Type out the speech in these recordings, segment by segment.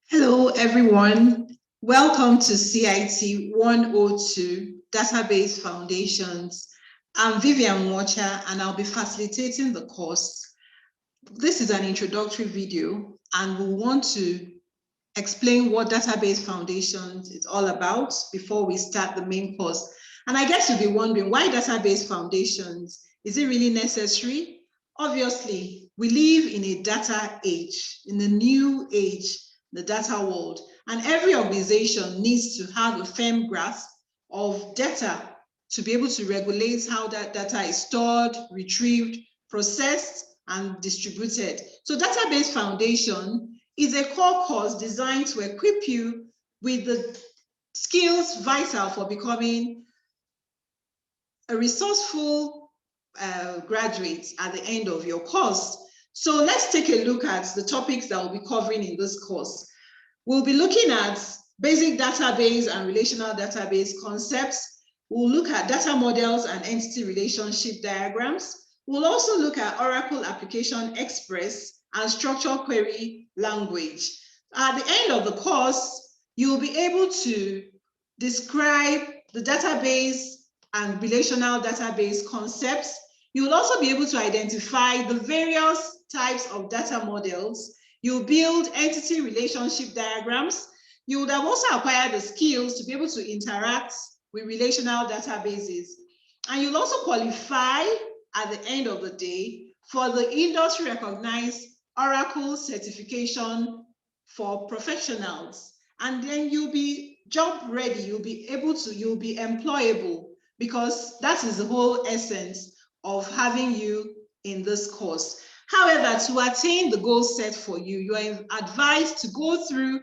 Hello, everyone. Welcome to CIT 102 Database Foundations. I'm Vivian Nwaocha, and I'll be facilitating the course. This is an introductory video, and we want to explain what Database Foundations is all about before we start the main course. And I guess you'll be wondering, why Database Foundations? Is it really necessary? Obviously, we live in a data age, in a new age, the data world, and every organization needs to have a firm grasp of data to be able to regulate how that data is stored, retrieved, processed, and distributed. So Database Foundation is a core course designed to equip you with the skills vital for becoming a resourceful graduate at the end of your course. So let's take a look at the topics that we'll be covering in this course. We'll be looking at basic database and relational database concepts. We'll look at data models and entity relationship diagrams. We'll also look at Oracle Application Express and structured query language. At the end of the course, you'll be able to describe the database and relational database concepts. You will also be able to identify the various types of data models. You'll build entity relationship diagrams. You would have also acquired the skills to be able to interact with relational databases. And you'll also qualify at the end of the day for the industry recognized Oracle certification for professionals. And then you'll be job ready, you'll be employable, because that is the whole essence of having you in this course. However, to attain the goal set for you, you are advised to go through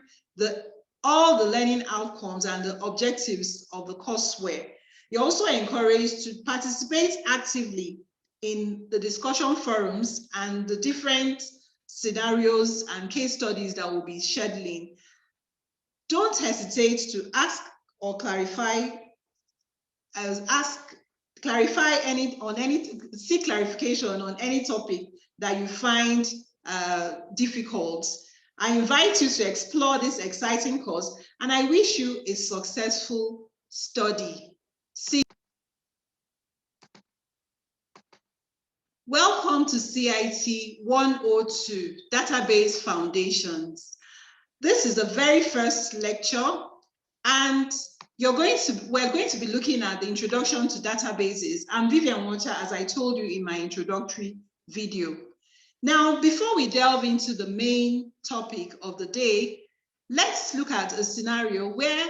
all the learning outcomes and the objectives of the courseware. You're also encouraged to participate actively in the discussion forums and the different scenarios and case studies that will be scheduling. Don't hesitate to ask or clarify seek clarification on any topic that you find difficult. I invite you to explore this exciting course, and I wish you a successful study. Welcome to CIT 102, Database Foundations. This is the very first lecture, and we're going to be looking at the introduction to databases. I'm Vivian Nwaocha, as I told you in my introductory video. Now, before we delve into the main topic of the day, let's look at a scenario where,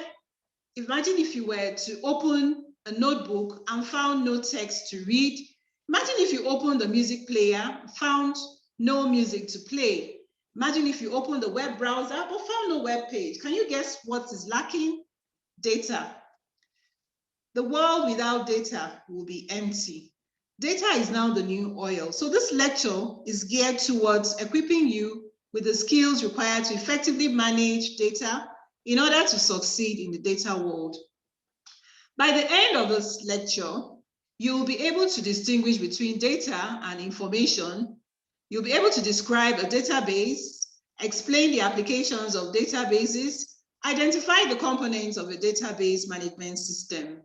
imagine if you were to open a notebook and found no text to read. Imagine if you opened the music player, found no music to play. Imagine if you opened the web browser but found no web page. Can you guess what is lacking? Data. The world without data will be empty. Data is now the new oil. So this lecture is geared towards equipping you with the skills required to effectively manage data in order to succeed in the data world. By the end of this lecture, you'll be able to distinguish between data and information. You'll be able to describe a database, explain the applications of databases, identify the components of a database management system.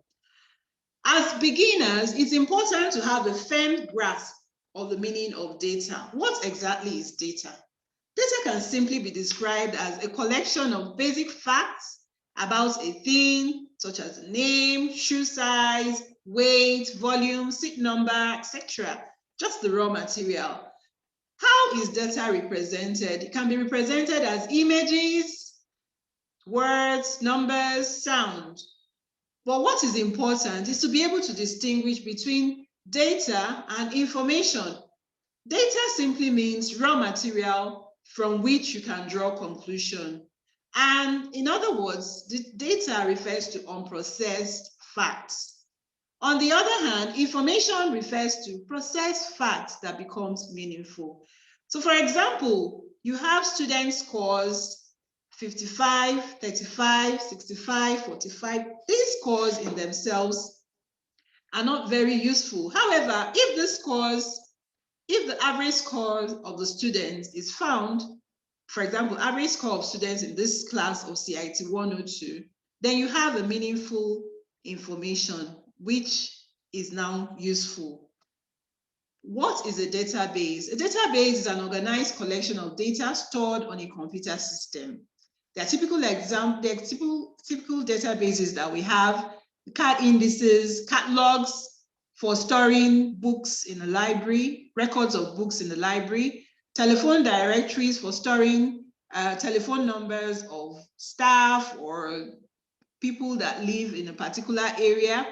As beginners, it's important to have a firm grasp of the meaning of data. What exactly is data? Data can simply be described as a collection of basic facts about a thing, such as name, shoe size, weight, volume, seat number, etc. Just the raw material. How is data represented? It can be represented as images, words, numbers, sound. But what is important is to be able to distinguish between data and information. Data simply means raw material from which you can draw conclusion. And in other words, the data refers to unprocessed facts. On the other hand, information refers to processed facts that becomes meaningful. So for example, you have student scores 55, 35, 65, 45. These scores in themselves are not very useful. However, if the average score of the students is found, for example, average score of students in this class of CIT 102, then you have a meaningful information which is now useful. What is a database? A database is an organized collection of data stored on a computer system. There are typical databases that we have: card indices, catalogs for storing books in a library, records of books in the library, telephone directories for storing telephone numbers of staff or people that live in a particular area.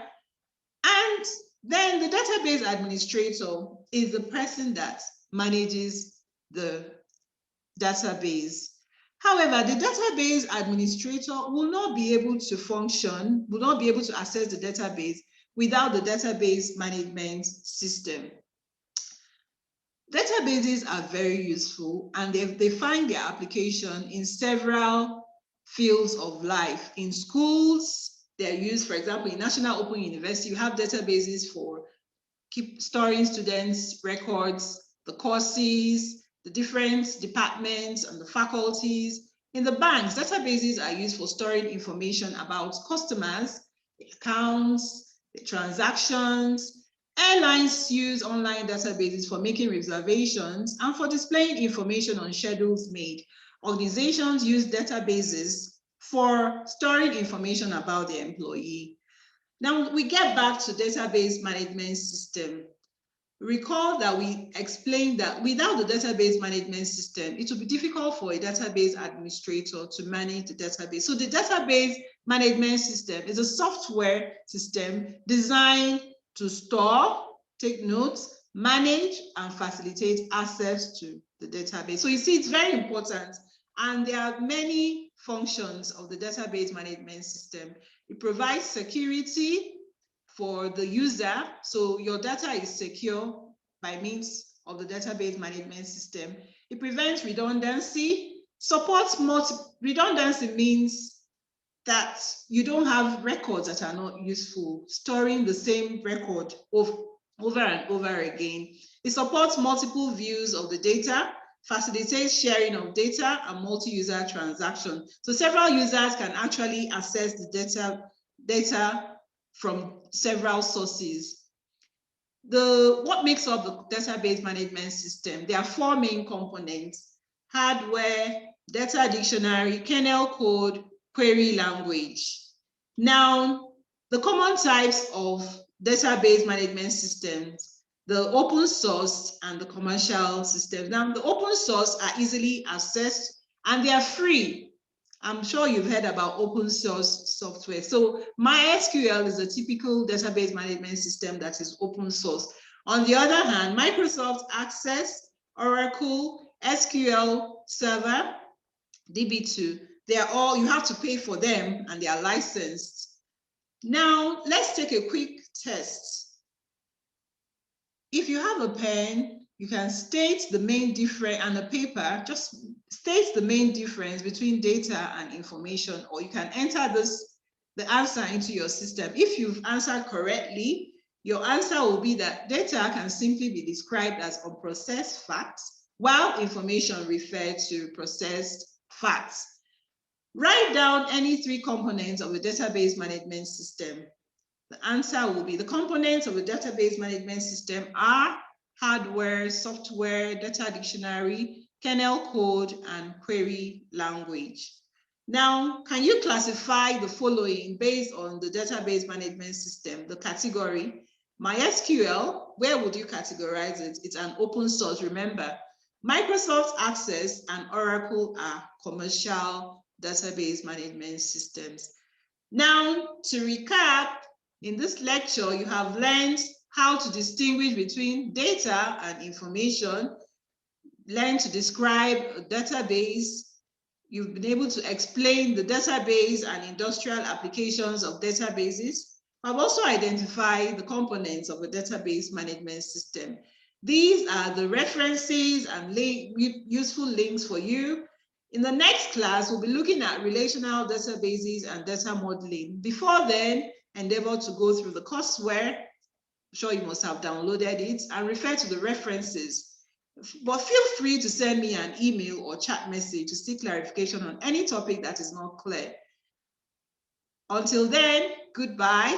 And then the database administrator is the person that manages the database. However, the database administrator will not be able to function, will not be able to access the database without the database management system. Databases are very useful, and they find their application in several fields of life. In schools, they're used, for example, in National Open University, you have databases for storing students' records, the courses, the different departments and the faculties. In the banks, databases are used for storing information about customers, the accounts, the transactions. Airlines use online databases for making reservations and for displaying information on schedules made. Organizations use databases for storing information about their employee. Now we get back to database management system. Recall that we explained that without the database management system, it will be difficult for a database administrator to manage the database. So the database management system is a software system designed to store, take notes, manage, and facilitate access to the database. So you see, it's very important. And there are many functions of the database management system. It provides security for the user, so your data is secure by means of the database management system. It prevents redundancy, supports redundancy means that you don't have records that are not useful, storing the same record over and over again. It supports multiple views of the data, facilitates sharing of data and multi-user transaction. So several users can actually access the data from several sources. What makes up the database management system? There are four main components: hardware, data dictionary, kernel code, query language. Now, the common types of database management systems: the open source and the commercial systems. Now, the open source are easily accessed and they are free. I'm sure you've heard about open source software. So MySQL is a typical database management system that is open source. On the other hand, Microsoft Access, Oracle, SQL Server, DB2, they are all, you have to pay for them and they are licensed. Now, let's take a quick test. If you have a pen, you can state the main difference, and a paper, just state the main difference between data and information, or you can enter the answer into your system. If you've answered correctly, your answer will be that data can simply be described as unprocessed facts, while information referred to processed facts. Write down any three components of a database management system. The answer will be: the components of a database management system are hardware, software, data dictionary, kernel code, and query language. Now, can you classify the following based on the database management system? The category: MySQL, where would you categorize it? It's an open source, remember. Microsoft Access and Oracle are commercial database management systems. Now, to recap, in this lecture, you have learned how to distinguish between data and information, learn to describe a database. You've been able to explain the database and industrial applications of databases. I've also identified the components of a database management system. These are the references and useful links for you. In the next class, we'll be looking at relational databases and data modeling. Before then, endeavor to go through the courseware. I'm sure you must have downloaded it, and refer to the references But feel free to send me an email or chat message to seek clarification on any topic that is not clear. Until then, goodbye.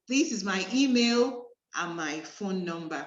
This is my email and my phone number.